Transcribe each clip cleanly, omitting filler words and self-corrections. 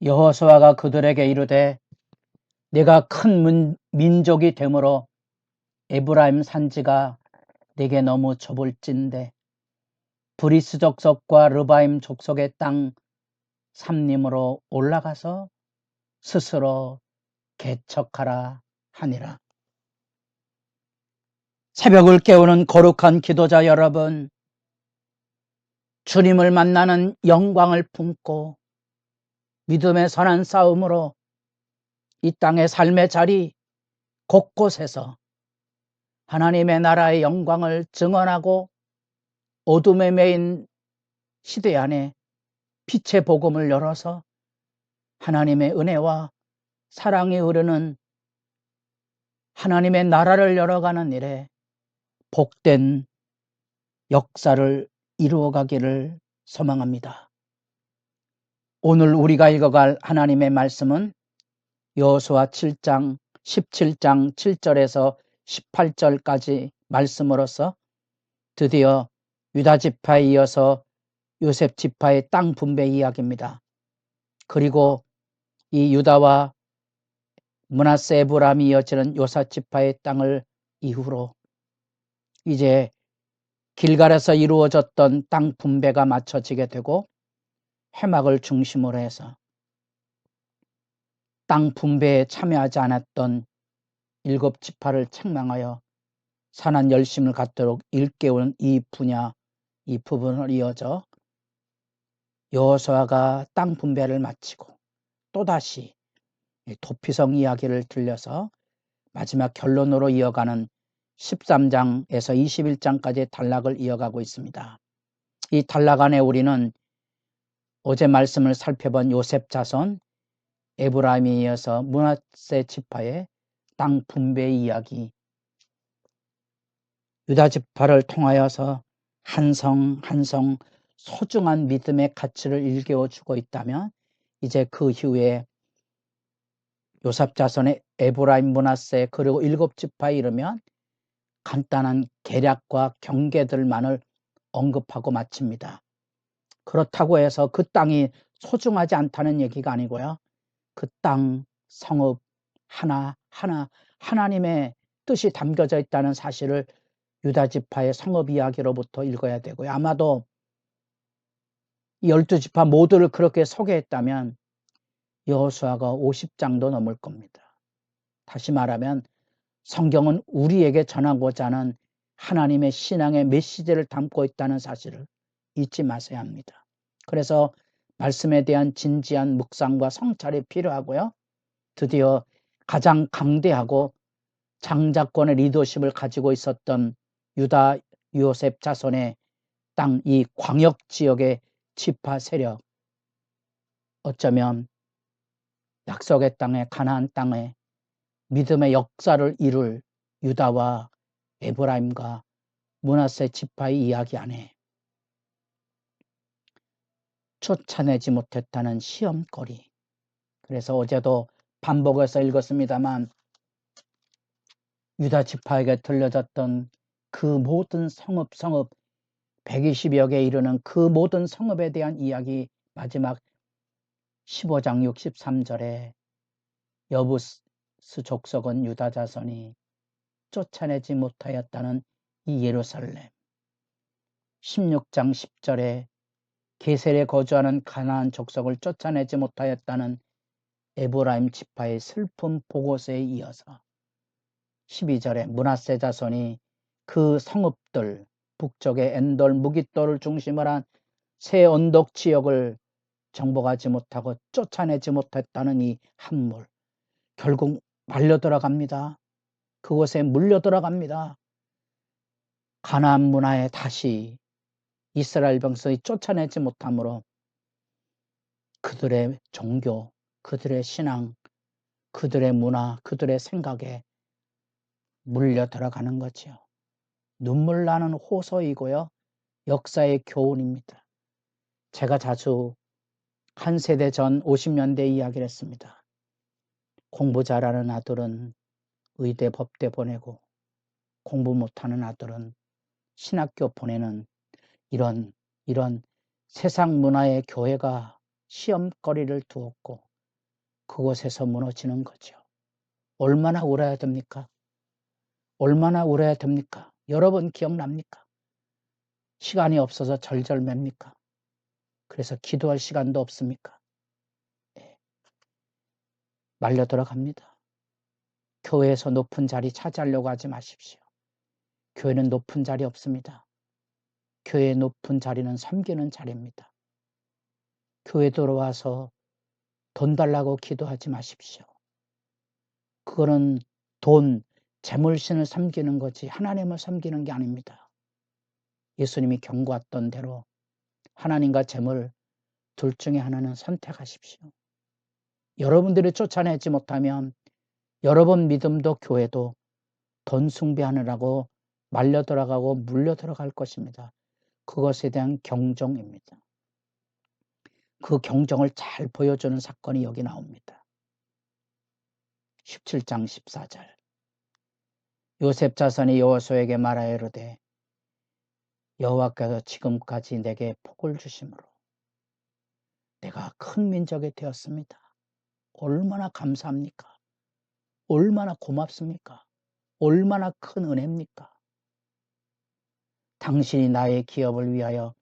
여호수아가 그들에게 이르되 내가 큰 민족이 되므로 에브라임 산지가 내게 너무 좁을진데 브리스 족속과 르바임 족속의 땅 삼림으로 올라가서 스스로 개척하라 하니라. 새벽을 깨우는 거룩한 기도자 여러분, 주님을 만나는 영광을 품고 믿음의 선한 싸움으로 이 땅의 삶의 자리 곳곳에서 하나님의 나라의 영광을 증언하고 어둠에 매인 시대 안에 빛의 복음을 열어서 하나님의 은혜와 사랑이 흐르는 하나님의 나라를 열어가는 일에 복된 역사를 이루어가기를 소망합니다. 오늘 우리가 읽어갈 하나님의 말씀은 여호수아 17장 7절에서 18절까지 말씀으로서 드디어 유다 지파에 이어서 요셉 지파의 땅 분배 이야기입니다. 그리고 이 유다와 므낫세 에브라임이 이어지는 요사 지파의 땅을 이후로 이제 길갈에서 이루어졌던 땅 분배가 맞춰지게 되고 회막을 중심으로 해서 땅 분배에 참여하지 않았던 7지파를 책망하여 산한 열심을 갖도록 일깨우는 이 분야, 이 부분을 이어져 여호수아가 땅 분배를 마치고 또다시 도피성 이야기를 들려서 마지막 결론으로 이어가는 13장에서 21장까지의 단락을 이어가고 있습니다. 이 단락 안에 우리는 어제 말씀을 살펴본 요셉 자손 에브라임에 이어서 므낫세 지파의 땅 분배 이야기, 유다 지파를 통하여서 한 성 한 성 소중한 믿음의 가치를 일깨워 주고 있다면 이제 그 이후에 요셉 자손의 에브라임 므낫세 그리고 7지파에 이르면 간단한 계략과 경계들만을 언급하고 마칩니다. 그렇다고 해서 그 땅이 소중하지 않다는 얘기가 아니고요. 그 땅, 성읍 하나하나 하나님의 뜻이 담겨져 있다는 사실을 유다 지파의 성읍 이야기로부터 읽어야 되고요. 아마도 12지파 모두를 그렇게 소개했다면 여호수아가 50장도 넘을 겁니다. 다시 말하면 성경은 우리에게 전하고자 하는 하나님의 신앙의 메시지를 담고 있다는 사실을 잊지 마셔야 합니다. 그래서 말씀에 대한 진지한 묵상과 성찰이 필요하고요. 드디어 가장 강대하고 장자권의 리더십을 가지고 있었던 유다 요셉 자손의 땅, 이 광역 지역의 지파 세력, 어쩌면 약속의 땅에 가나안 땅에 믿음의 역사를 이룰 유다와 에브라임과 므낫세 지파의 이야기 안에 쫓아내지 못했다는 시험거리. 그래서 어제도 반복해서 읽었습니다만 유다 지파에게 들려졌던 그 모든 성읍 120여 개에 이르는 그 모든 성읍에 대한 이야기, 마지막 15장 63절에 여부스 족속은 유다 자손이 쫓아내지 못하였다는 이 예루살렘, 16장 10절에 게셀에 거주하는 가나안 족속을 쫓아내지 못하였다는 에브라임 지파의 슬픈 보고서에 이어서 12절에 므낫세 자손이 그 성읍들, 북쪽의 엔돌, 무깃돌을 중심으로 한 새 언덕 지역을 정복하지 못하고 쫓아내지 못했다는 이 함몰, 결국 말려 들어갑니다. 그곳에 물려 들어갑니다. 가나안 문화에 다시 이스라엘 백성이 쫓아내지 못함으로 그들의 종교, 그들의 신앙, 그들의 문화, 그들의 생각에 물려 들어가는 거죠. 눈물 나는 호소이고요. 역사의 교훈입니다. 제가 자주 한 세대 전 50년대 이야기를 했습니다. 공부 잘하는 아들은 의대 법대 보내고 공부 못하는 아들은 신학교 보내는 이런 세상 문화의 교회가 시험거리를 두었고 그곳에서 무너지는 거죠. 얼마나 울어야 됩니까? 얼마나 울어야 됩니까? 여러분 기억납니까? 시간이 없어서 절절맵니까? 그래서 기도할 시간도 없습니까? 네. 말려 들어갑니다. 교회에서 높은 자리 차지하려고 하지 마십시오. 교회는 높은 자리 없습니다. 교회의 높은 자리는 섬기는 자리입니다. 교회 들어와서 돈 달라고 기도하지 마십시오. 그거는 돈, 재물신을 섬기는 거지 하나님을 섬기는 게 아닙니다. 예수님이 경고했던 대로 하나님과 재물 둘 중에 하나는 선택하십시오. 여러분들이 쫓아내지 못하면 여러분 믿음도 교회도 돈 숭배하느라고 말려 들어가고 물려 들어갈 것입니다. 그것에 대한 경종입니다. 그 경종을 잘 보여주는 사건이 여기 나옵니다. 17장 14절. 요셉 자손이 여호수아에게 말하여 이르되 여호와께서 지금까지 내게 복을 주심으로 내가 큰 민족이 되었습니다. 얼마나 감사합니까? 얼마나 고맙습니까? 얼마나 큰 은혜입니까? 당신이 나의 기업을 위하여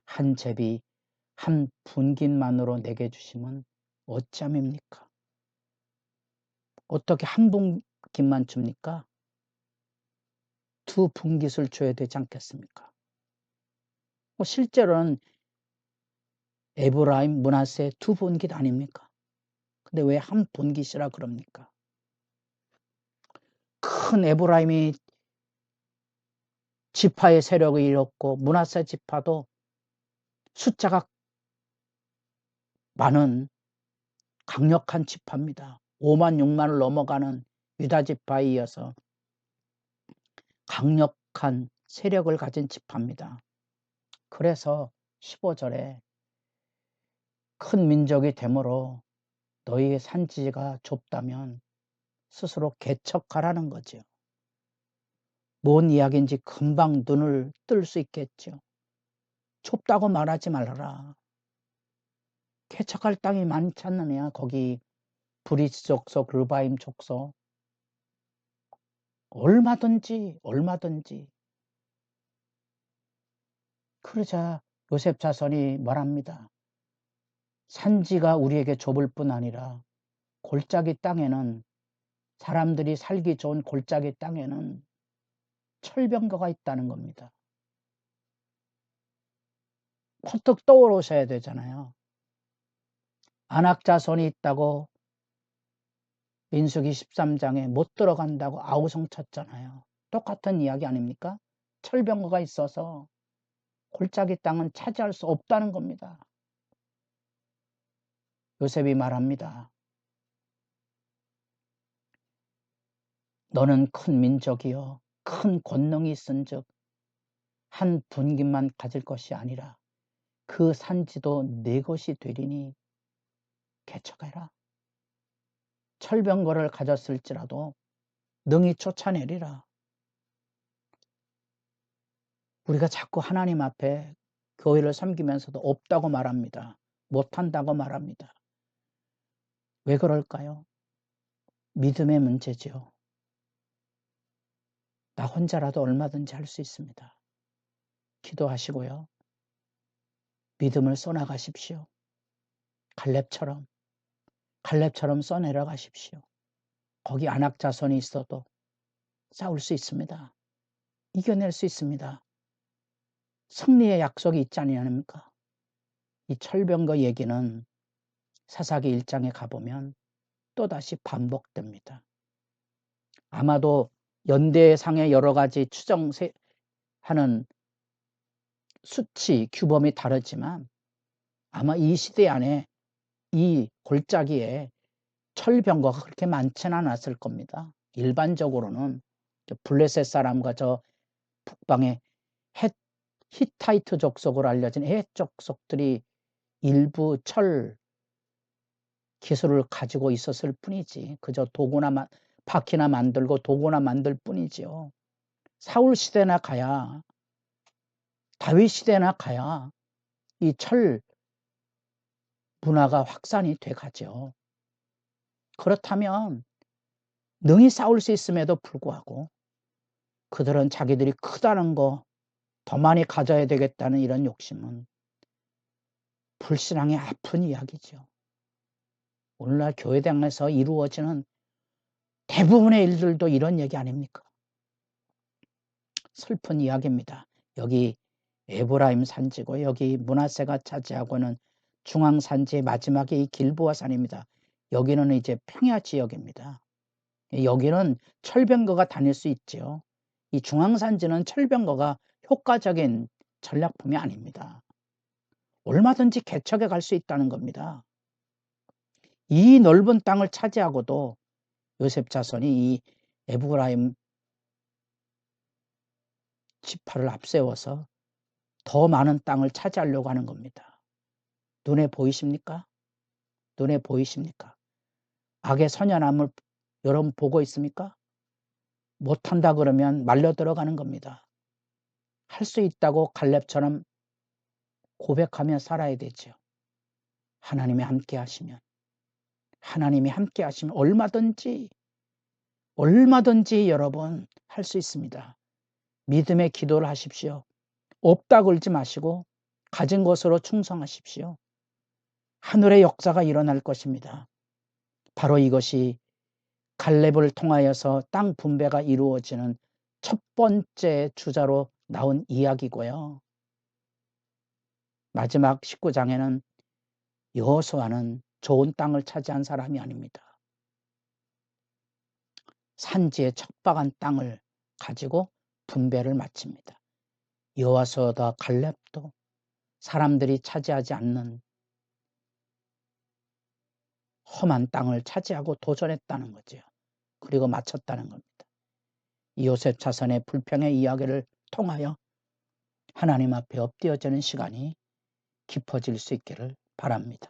한 제비 한 분깃만으로 내게 주시면 어찌함입니까? 어떻게 한 분깃만 줍니까? 두 분깃을 줘야 되지 않겠습니까? 실제로는 에브라임, 므낫세 두 분깃 아닙니까? 근데 왜 한 분깃이라 그럽니까? 큰 에브라임이 지파의 세력을 잃었고 므낫세 지파도 숫자가 많은 강력한 지파입니다. 5만 6만을 넘어가는 유다 지파에 이어서 강력한 세력을 가진 지파입니다. 그래서 15절에 큰 민족이 되므로 너희의 산지가 좁다면 스스로 개척하라는 거죠. 뭔 이야기인지 금방 눈을 뜰 수 있겠죠. 좁다고 말하지 말아라. 개척할 땅이 많지 않느냐. 거기 브리스 족속, 르바임 족속 얼마든지 그러자 요셉 자손이 말합니다. 산지가 우리에게 좁을 뿐 아니라 골짜기 땅에는 사람들이 살기 좋은 골짜기 땅에는 철병거가 있다는 겁니다. 퍼뜩 떠오르셔야 되잖아요. 안악 자손이 있다고 민수기 13장에 못 들어간다고 아우성 쳤잖아요. 똑같은 이야기 아닙니까? 철병거가 있어서 골짜기 땅은 차지할 수 없다는 겁니다. 요셉이 말합니다. 너는 큰 민족이요 큰 권능이 있은즉 한 분깃만 가질 것이 아니라 그 산지도 내 것이 되리니 개척해라. 철병거를 가졌을지라도 능히 쫓아내리라. 우리가 자꾸 하나님 앞에 교회를 섬기면서도 없다고 말합니다. 못한다고 말합니다. 왜 그럴까요? 믿음의 문제죠. 나 혼자라도 얼마든지 할 수 있습니다. 기도하시고요. 믿음을 쏘나가십시오. 갈렙처럼 써내려가십시오. 거기 안악 자손이 있어도 싸울 수 있습니다. 이겨낼 수 있습니다. 승리의 약속이 있지 않습니까? 이 철병거 얘기는 사사기 1장에 가보면 또다시 반복됩니다. 아마도 연대상의 여러 가지 추정하는 수치, 규범이 다르지만 아마 이 시대 안에 이 골짜기에 철병거가 그렇게 많지는 않았을 겁니다. 일반적으로는 블레셋 사람과 저 북방의 히타이트 족속으로 알려진 헷 족속들이 일부 철 기술을 가지고 있었을 뿐이지 그저 도구나 바퀴나 만들고 도구나 만들 뿐이지요. 사울 시대나 가야 다윗 시대나 가야 이 철 문화가 확산이 돼 가죠. 그렇다면 능히 싸울 수 있음에도 불구하고 그들은 자기들이 크다는 거, 더 많이 가져야 되겠다는 이런 욕심은 불신앙의 아픈 이야기죠. 오늘날 교회당에서 이루어지는 대부분의 일들도 이런 얘기 아닙니까? 슬픈 이야기입니다. 여기 에브라임 산지고 여기 므낫세가 차지하고는 중앙산지의 마지막에 이 길보아 산입니다. 여기는 이제 평야 지역입니다. 여기는 철병거가 다닐 수 있죠. 이 중앙산지는 철병거가 효과적인 전략품이 아닙니다. 얼마든지 개척해 갈 수 있다는 겁니다. 이 넓은 땅을 차지하고도 요셉 자손이 이 에브라임 지파를 앞세워서 더 많은 땅을 차지하려고 하는 겁니다. 눈에 보이십니까? 눈에 보이십니까? 악의 선연함을 여러분 보고 있습니까? 못한다 그러면 말려 들어가는 겁니다. 할 수 있다고 갈렙처럼 고백하며 살아야 되죠. 하나님이 함께 하시면 얼마든지 여러분 할 수 있습니다. 믿음의 기도를 하십시오. 없다 그러지 마시고 가진 것으로 충성하십시오. 하늘의 역사가 일어날 것입니다. 바로 이것이 갈렙을 통하여서 땅 분배가 이루어지는 첫 번째 주자로 나온 이야기고요. 마지막 19장에는 여호수아는 좋은 땅을 차지한 사람이 아닙니다. 산지의 척박한 땅을 가지고 분배를 마칩니다. 여호수아와 갈렙도 사람들이 차지하지 않는 험한 땅을 차지하고 도전했다는 거죠. 그리고 마쳤다는 겁니다. 이 요셉 자손의 불평의 이야기를 통하여 하나님 앞에 엎드려지는 시간이 깊어질 수 있기를 바랍니다.